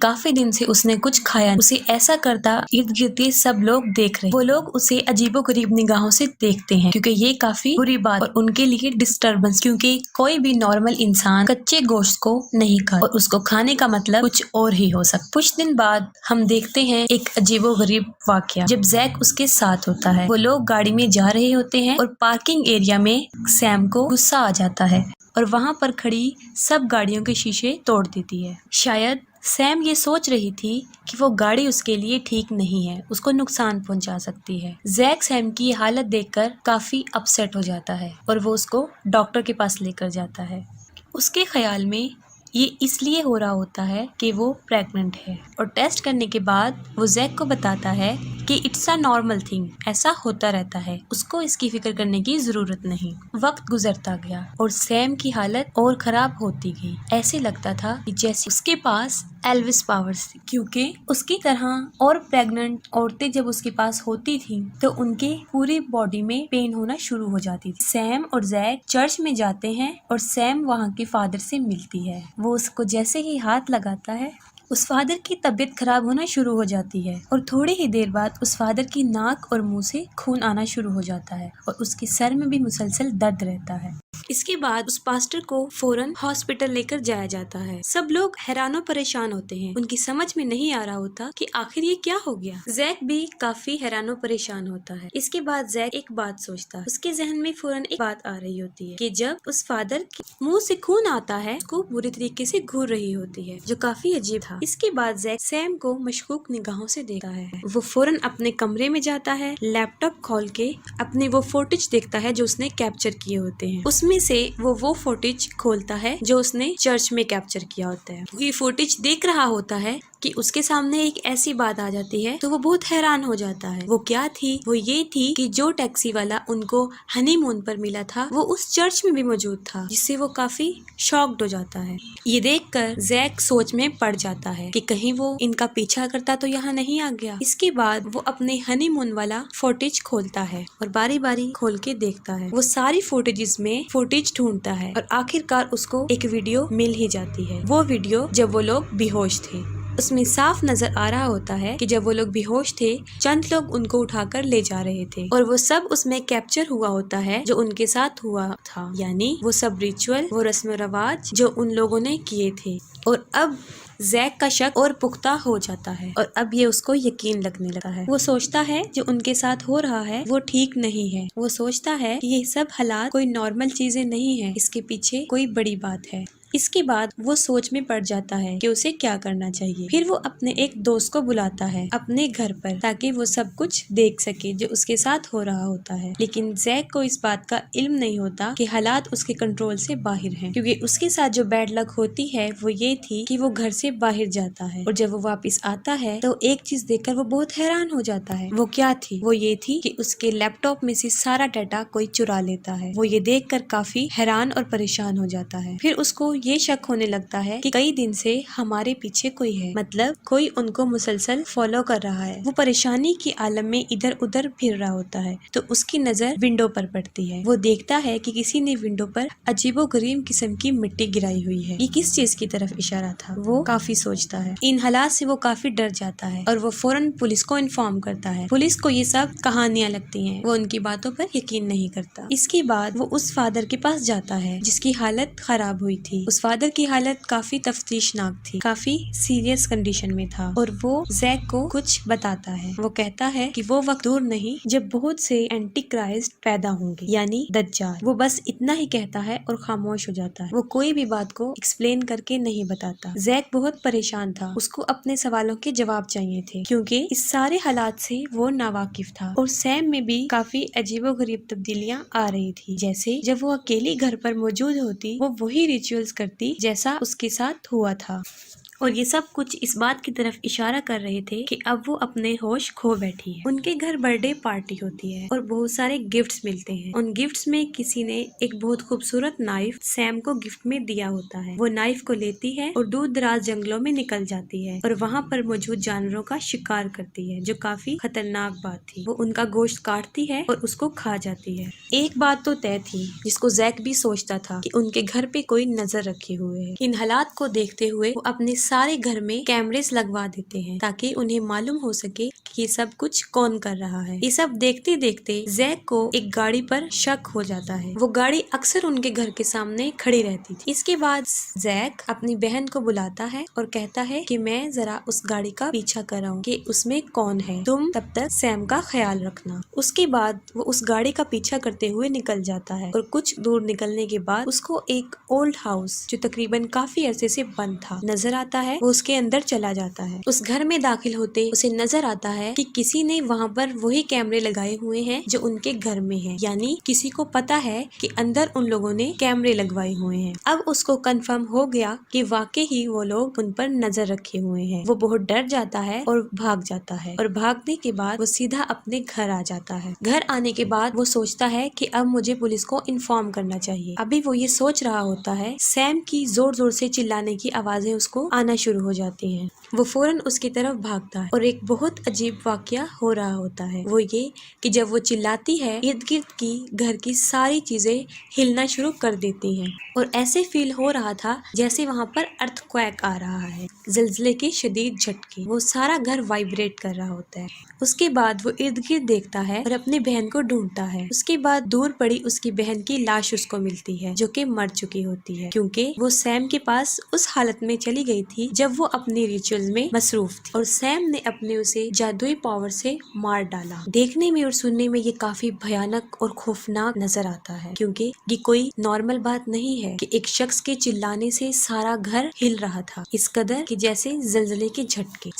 کافی دن سے اس نے کچھ کھایا نہیں، اسے ایسا کرتا ارد گرد کے سب لوگ دیکھ رہے، وہ لوگ اسے عجیب و غریب نگاہوں سے دیکھتے ہیں کیونکہ یہ کافی بری بات اور ان کے لیے ڈسٹربنس، کیونکہ کوئی بھی نارمل انسان کچے گوشت کو نہیں کھاتا اور اس کو کھانے کا مطلب کچھ اور ہی ہو سکتا۔ کچھ دن بعد ہم دیکھتے ہیں ایک عجیب و غریب واقعہ جب زیک اس کے ساتھ ہوتا ہے۔ وہ لوگ گاڑی میں جا رہے ہوتے ہیں اور پارکنگ ایریا میں سیم کو غصہ آ جاتا ہے اور وہاں پر کھڑی سب گاڑیوں کے شیشے توڑ دیتی ہے۔ شاید سیم یہ سوچ رہی تھی کہ وہ گاڑی اس کے لیے ٹھیک نہیں ہے، اس کو نقصان پہنچا سکتی ہے۔ زیک سیم کی یہ حالت دیکھ کر کافی اپسیٹ ہو جاتا ہے اور وہ اس کو ڈاکٹر کے پاس لے کر جاتا ہے۔ اس کے خیال میں یہ اس لیے ہو رہا ہوتا ہے کہ وہ پریگننٹ ہے اور ٹیسٹ کرنے کے بعد وہ زیک کو بتاتا ہے کہ اٹس اے نارمل تھنگ، ایسا ہوتا رہتا ہے، اس کو اس کی فکر کرنے کی ضرورت نہیں۔ وقت گزرتا گیا اور سیم کی حالت اور خراب ہوتی گئی، ایسے لگتا تھا کہ جیسے اس کے پاس ایلوس پاورز تھی، کیونکہ اس کی طرح اور پریگننٹ عورتیں جب اس کے پاس ہوتی تھیں تو ان کے پوری باڈی میں پین ہونا شروع ہو جاتی تھی۔ سیم اور زیک چرچ میں جاتے ہیں اور سیم وہاں کے فادر سے ملتی ہے۔ وہ اس کو جیسے ہی ہاتھ لگاتا ہے اس فادر کی طبیعت خراب ہونا شروع ہو جاتی ہے اور تھوڑی ہی دیر بعد اس فادر کی ناک اور منہ سے خون آنا شروع ہو جاتا ہے اور اس کے سر میں بھی مسلسل درد رہتا ہے۔ اس کے بعد اس پاسٹر کو فوراً ہاسپٹل لے کر جایا جاتا ہے۔ سب لوگ حیران و پریشان ہوتے ہیں، ان کی سمجھ میں نہیں آ رہا ہوتا کہ آخر یہ کیا ہو گیا۔ زیک بھی کافی حیران و پریشان ہوتا ہے۔ اس کے بعد زیک ایک بات سوچتا ہے، اس کے ذہن میں فوراً ایک بات آ رہی ہوتی ہے کہ جب اس فادر کے منہ سے خون آتا ہے اس کو بری طریقے سے گھور رہی ہوتی ہے، جو کافی عجیب تھا۔ اس کے بعد زیک سیم کو مشکوک نگاہوں سے دیکھتا ہے۔ وہ فوراً اپنے کمرے میں جاتا ہے، لیپ ٹاپ کھول کے اپنے وہ فوٹیج دیکھتا ہے جو اس نے کیپچر کیے ہوتے ہیں۔ اس میں سے وہ فوٹیج کھولتا ہے جو اس نے چرچ میں کیپچر کیا ہوتا ہے۔ یہ فوٹیج دیکھ رہا ہوتا ہے کہ اس کے سامنے ایک ایسی بات آ جاتی ہے تو وہ بہت حیران ہو جاتا ہے۔ وہ کیا تھی؟ وہ یہ تھی کہ جو ٹیکسی والا ان کو ہنی مون پر ملا تھا وہ اس چرچ میں بھی موجود تھا، جس سے وہ کافی شاکڈ ہو جاتا ہے۔ یہ دیکھ کر زیک سوچ میں پڑ جاتا ہے کہ کہیں وہ ان کا پیچھا کرتا تو یہاں نہیں آ گیا۔ اس کے بعد وہ اپنے ہنی مون والا فوٹیج کھولتا ہے اور باری باری کھول کے دیکھتا ہے۔ وہ ساری فوٹیجز میں فوٹیج ڈھونڈتا ہے اور آخر کار اس کو ایک ویڈیو مل ہی جاتی ہے۔ وہ ویڈیو جب وہ لوگ بے ہوش تھے، اس میں صاف نظر آ رہا ہوتا ہے کہ جب وہ لوگ بے ہوش تھے چند لوگ ان کو اٹھا کر لے جا رہے تھے اور وہ سب اس میں کیپچر ہوا ہوتا ہے جو ان کے ساتھ ہوا تھا، یعنی وہ سب ریچول، وہ رسم و رواج جو ان لوگوں نے کیے تھے۔ اور اب زیک کا شک اور پختہ ہو جاتا ہے اور اب یہ اس کو یقین لگنے لگا ہے۔ وہ سوچتا ہے جو ان کے ساتھ ہو رہا ہے وہ ٹھیک نہیں ہے۔ وہ سوچتا ہے کہ یہ سب حالات کوئی نارمل چیزیں نہیں ہیں، اس کے پیچھے کوئی بڑی بات ہے۔ اس کے بعد وہ سوچ میں پڑ جاتا ہے کہ اسے کیا کرنا چاہیے۔ پھر وہ اپنے ایک دوست کو بلاتا ہے اپنے گھر پر تاکہ وہ سب کچھ دیکھ سکے جو اس کے ساتھ ہو رہا ہوتا ہے، لیکن زیک کو اس بات کا علم نہیں ہوتا کہ حالات اس کے کنٹرول سے باہر ہیں، کیونکہ اس کے ساتھ جو بیڈ لک ہوتی ہے وہ یہ تھی کہ وہ گھر سے باہر جاتا ہے اور جب وہ واپس آتا ہے تو ایک چیز دیکھ کر وہ بہت حیران ہو جاتا ہے۔ وہ کیا تھی؟ وہ یہ تھی کہ اس کے لیپ ٹاپ میں سے سارا ڈیٹا کوئی چرا لیتا ہے۔ وہ یہ دیکھ کر کافی حیران اور پریشان ہو جاتا ہے۔ پھر اس کو یہ شک ہونے لگتا ہے کہ کئی دن سے ہمارے پیچھے کوئی ہے، مطلب کوئی ان کو مسلسل فالو کر رہا ہے۔ وہ پریشانی کے عالم میں ادھر ادھر پھر رہا ہوتا ہے تو اس کی نظر ونڈو پر پڑتی ہے۔ وہ دیکھتا ہے کہ کسی نے ونڈو پر عجیب و غریب قسم کی مٹی گرائی ہوئی ہے۔ یہ کس چیز کی طرف اشارہ تھا؟ وہ کافی سوچتا ہے۔ ان حالات سے وہ کافی ڈر جاتا ہے اور وہ فوراً پولیس کو انفارم کرتا ہے۔ پولیس کو یہ سب کہانیاں لگتی ہیں، وہ ان کی باتوں پر یقین نہیں کرتا۔ اس کے بعد وہ اس فادر کے پاس جاتا ہے جس کی حالت خراب ہوئی تھی۔ اس فادر کی حالت کافی تفتیشناک تھی، کافی سیریس کنڈیشن میں تھا اور وہ زیک کو کچھ بتاتا ہے۔ وہ کہتا ہے کہ وہ وقت دور نہیں جب بہت سے اینٹی کرائسٹ پیدا ہوں گے، یعنی دجال۔ وہ بس اتنا ہی کہتا ہے اور خاموش ہو جاتا ہے۔ وہ کوئی بھی بات کو ایکسپلین کر کے نہیں بتاتا۔ زیک بہت پریشان تھا، اس کو اپنے سوالوں کے جواب چاہیے تھے کیونکہ اس سارے حالات سے وہ ناواقف تھا اور سیم میں بھی کافی عجیب و غریب تبدیلیاں آ رہی تھی، جیسے جب وہ اکیلی گھر پر موجود ہوتی وہ وہی ریچولز کرتی جیسا اس کے ساتھ ہوا تھا، اور یہ سب کچھ اس بات کی طرف اشارہ کر رہے تھے کہ اب وہ اپنے ہوش کھو بیٹھی ہے۔ ان کے گھر برتھ ڈے پارٹی ہوتی ہے اور بہت سارے گفٹس ملتے ہیں۔ ان گفٹس میں کسی نے ایک بہت خوبصورت نائف سیم کو گفٹ میں دیا ہوتا ہے۔ وہ نائف کو لیتی ہے اور دور دراز جنگلوں میں نکل جاتی ہے اور وہاں پر موجود جانوروں کا شکار کرتی ہے، جو کافی خطرناک بات تھی۔ وہ ان کا گوشت کاٹتی ہے اور اس کو کھا جاتی ہے۔ ایک بات تو طے تھی جس کو زیک بھی سوچتا تھا کہ ان کے گھر پہ کوئی نظر رکھے ہوئے ہے۔ ان حالات کو دیکھتے ہوئے وہ اپنے سارے گھر میں کیمریز لگوا دیتے ہیں تاکہ انہیں معلوم ہو سکے کہ یہ سب کچھ کون کر رہا ہے۔ یہ سب دیکھتے دیکھتے زیک کو ایک گاڑی پر شک ہو جاتا ہے۔ وہ گاڑی اکثر ان کے گھر کے سامنے کھڑی رہتی تھی۔ اس کے بعد زیک اپنی بہن کو بلاتا ہے اور کہتا ہے کہ میں ذرا اس گاڑی کا پیچھا کر رہا ہوں کہ اس میں کون ہے، تم تب تک سیم کا خیال رکھنا۔ اس کے بعد وہ اس گاڑی کا پیچھا کرتے ہوئے نکل جاتا ہے اور کچھ دور نکلنے کے بعد اس کو ایک اولڈ ہاؤس جو تقریباً کافی عرصے سے بند تھا نظر آتا ہے۔ وہ اس کے اندر چلا جاتا ہے۔ اس گھر میں داخل ہوتے اسے نظر آتا ہے کہ کسی نے وہاں پر وہی کیمرے لگائے ہوئے ہیں جو ان کے گھر میں ہیں، یعنی کسی کو پتا ہے کہ اندر ان لوگوں نے کیمرے لگوائے ہوئے ہیں۔ اب اس کو کنفرم ہو گیا کہ واقعی ہی وہ لوگ ان پر نظر رکھے ہوئے ہیں۔ وہ بہت ڈر جاتا ہے اور بھاگ جاتا ہے، اور بھاگنے کے بعد وہ سیدھا اپنے گھر آ جاتا ہے۔ گھر آنے کے بعد وہ سوچتا ہے کہ اب مجھے پولیس کو انفارم کرنا چاہیے۔ ابھی وہ یہ سوچ رہا ہوتا ہے، سیم کی زور زور سے چلانے کی آوازیں اس کو آنا شروع ہو جاتی ہیں۔ وہ فوراً اس کی طرف بھاگتا ہے اور ایک بہت عجیب واقعہ ہو رہا ہوتا ہے۔ وہ یہ کہ جب وہ چلاتی ہے، ارد گرد کی گھر کی ساری چیزیں ہلنا شروع کر دیتی ہیں، اور ایسے فیل ہو رہا تھا جیسے وہاں پر ارتھ کویک آ رہا ہے، زلزلے کے شدید جھٹکے۔ وہ سارا گھر وائبریٹ کر رہا ہوتا ہے۔ اس کے بعد وہ ارد گرد دیکھتا ہے اور اپنی بہن کو ڈھونڈتا ہے۔ اس کے بعد دور پڑی اس کی بہن کی لاش اس کو ملتی ہے جو کہ مر چکی ہوتی ہے، کیونکہ وہ سیم کے پاس اس حالت میں چلی گئی تھی جب وہ اپنی ریچول میں مصروف تھی، اور سیم نے اپنے اسے جادوئی پاور سے مار ڈالا۔ دیکھنے میں اور سننے میں یہ کافی بھیانک اور خوفناک نظر آتا ہے، کیونکہ یہ کوئی نارمل بات نہیں ہے کہ ایک شخص کے چلانے سے سارا گھر ہل رہا تھا، اس قدر کہ جیسے زلزلے کے جھٹکے۔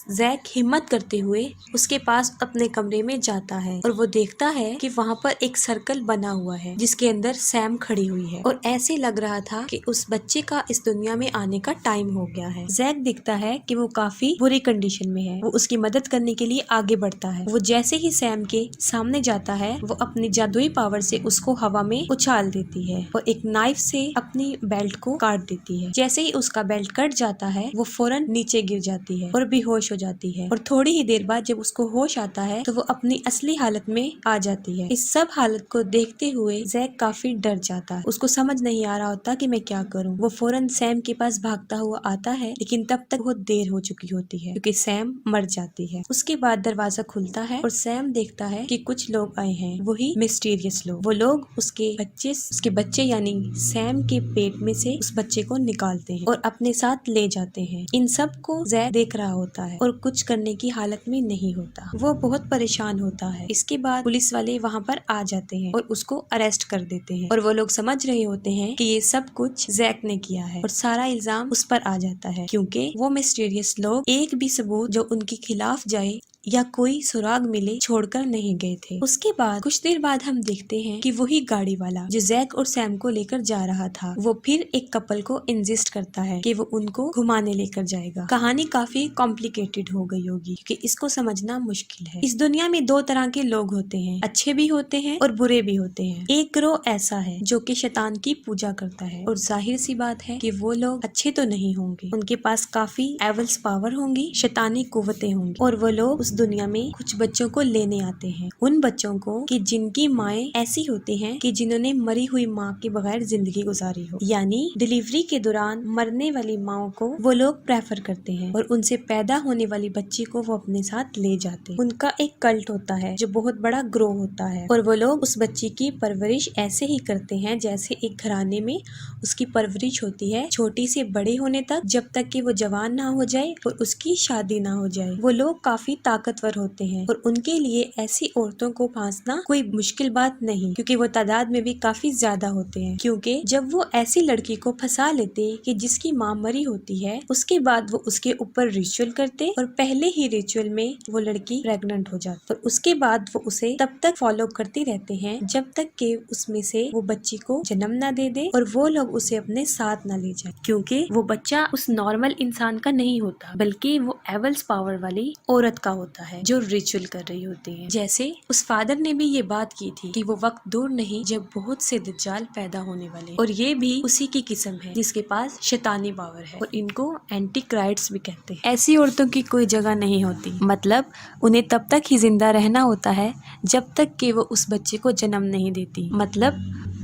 زیک ہمت کرتے ہوئے اس کے پاس اپنے کمرے میں جاتا ہے اور وہ دیکھتا ہے کہ وہاں پر ایک سرکل بنا ہوا ہے جس کے اندر سیم کھڑی ہوئی ہے، اور ایسے لگ رہا تھا کہ اس بچے کا اس دنیا میں آنے کا ٹائم ہو گیا ہے۔ زیک دیکھتا ہے کہ وہ کافی بری کنڈیشن میں ہے۔ وہ اس کی مدد کرنے کے لیے آگے بڑھتا ہے۔ وہ جیسے ہی سیم کے سامنے جاتا ہے، وہ اپنی جادوئی پاور سے اس کو ہوا میں اچھال دیتی ہے اور ایک نائف سے اپنی بیلٹ کو کاٹ دیتی ہے۔ جیسے ہی اس کا بیلٹ کٹ جاتا ہے، وہ فوراً نیچے گر جاتی ہے اور بے ہوش ہو جاتی ہے، اور تھوڑی ہی دیر بعد جب اس کو ہوش آتا ہے تو وہ اپنی اصلی حالت میں آ جاتی ہے۔ اس سب حالت کو دیکھتے ہوئے زیک کافی ڈر جاتا ہے۔ اس کو سمجھ نہیں آ رہا ہوتا کہ میں کیا کروں۔ وہ فوراً سیم کے پاس بھاگتا ہوا آتا ہے، لیکن تب تک بہت دیر ہو چکی ہوتی ہے کیونکہ سیم مر جاتی ہے۔ اس کے بعد دروازہ کھلتا ہے اور سیم دیکھتا ہے کہ کچھ لوگ آئے ہیں، وہی مسٹیریس لوگ۔ وہ لوگ اس کے بچے یعنی سیم کے پیٹ میں سے اس بچے کو نکالتے ہیں اور اپنے ساتھ لے جاتے ہیں۔ ان سب کو زیک دیکھ رہا ہوتا ہے اور کچھ کرنے کی حالت میں نہیں ہوتا۔ وہ بہت پریشان ہوتا ہے۔ اس کے بعد پولیس والے وہاں پر آ جاتے ہیں اور اس کو اریسٹ کر دیتے ہیں، اور وہ لوگ سمجھ رہے ہوتے ہیں کہ یہ سب کچھ زیک نے کیا ہے، اور سارا الزام اس پر آ جاتا ہے کیونکہ وہ مسٹیریس لوگ ایک بھی ثبوت جو ان کے خلاف جائے یا کوئی سراغ ملے چھوڑ کر نہیں گئے تھے۔ اس کے بعد کچھ دیر بعد ہم دیکھتے ہیں کہ وہی گاڑی والا جو زیک اور سیم کو لے کر جا رہا تھا، وہ پھر ایک کپل کو انسسٹ کرتا ہے کہ وہ ان کو گھمانے لے کر جائے گا۔ کہانی کافی کمپلیکیٹڈ ہو گئی ہوگی کیونکہ اس کو سمجھنا مشکل ہے۔ اس دنیا میں دو طرح کے لوگ ہوتے ہیں، اچھے بھی ہوتے ہیں اور برے بھی ہوتے ہیں۔ ایک گروہ ایسا ہے جو کہ شیطان کی پوجا کرتا ہے، اور ظاہر سی بات ہے کہ وہ لوگ اچھے تو نہیں ہوں گے، ان کے پاس کافی ایولس پاور ہوں گی، شیطانی قوتیں ہوں گی، اور وہ لوگ اس دنیا میں کچھ بچوں کو لینے آتے ہیں، ان بچوں کو کہ جن کی مائیں ایسی ہوتی ہیں کہ جنہوں نے مری ہوئی ماں کے بغیر زندگی گزاری ہو، یعنی ڈیلیوری کے دوران مرنے والی ماں کو وہ لوگ پریفر کرتے ہیں اور ان سے پیدا ہونے والی بچی کو وہ اپنے ساتھ لے جاتے ہیں۔ ان کا ایک کلٹ ہوتا ہے جو بہت بڑا گروہ ہوتا ہے، اور وہ لوگ اس بچی کی پرورش ایسے ہی کرتے ہیں جیسے ایک گھرانے میں اس کی پرورش ہوتی ہے، چھوٹی سے بڑے ہونے تک، جب تک کہ وہ جوان نہ ہو جائے اور اس کی شادی نہ ہو جائے۔ وہ لوگ کافی طاقتور ہوتے ہیں اور ان کے لیے ایسی عورتوں کو پھانسنا کوئی مشکل بات نہیں، کیونکہ وہ تعداد میں بھی کافی زیادہ ہوتے ہیں، کیونکہ جب وہ ایسی لڑکی کو پھنسا لیتے کہ جس کی ماں مری ہوتی ہے، اس کے بعد وہ اس کے اوپر ریچول کرتے اور پہلے ہی ریچول میں وہ لڑکی پریگننٹ ہو جاتی، اور اس کے بعد وہ اسے تب تک فالو کرتے رہتے ہیں جب تک کہ اس میں سے وہ بچی کو جنم نہ دے دے اور وہ لوگ اسے اپنے ساتھ نہ لے جائیں، کیونکہ وہ بچہ اس نارمل انسان کا نہیں ہوتا بلکہ وہ ایولس پاور والی عورت کا ہوتا ہے جو ریچول کر رہی ہوتی ہے۔ جیسے اس فادر نے بھی یہ بات کی تھی کہ وہ وقت دور نہیں جب بہت سے دجال پیدا ہونے والے، اور یہ بھی اسی کی قسم ہے جس کے پاس شیطانی پاور ہے، اور ان کو اینٹی کرائسٹ بھی کہتے ہیں۔ ایسی عورتوں کی کوئی جگہ نہیں ہوتی، مطلب انہیں تب تک ہی زندہ رہنا ہوتا ہے جب تک کہ وہ اس بچے کو جنم نہیں دیتی، مطلب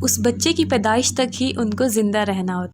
اس بچے کی پیدائش تک ہی ان کو زندہ رہنا ہوتا ہے۔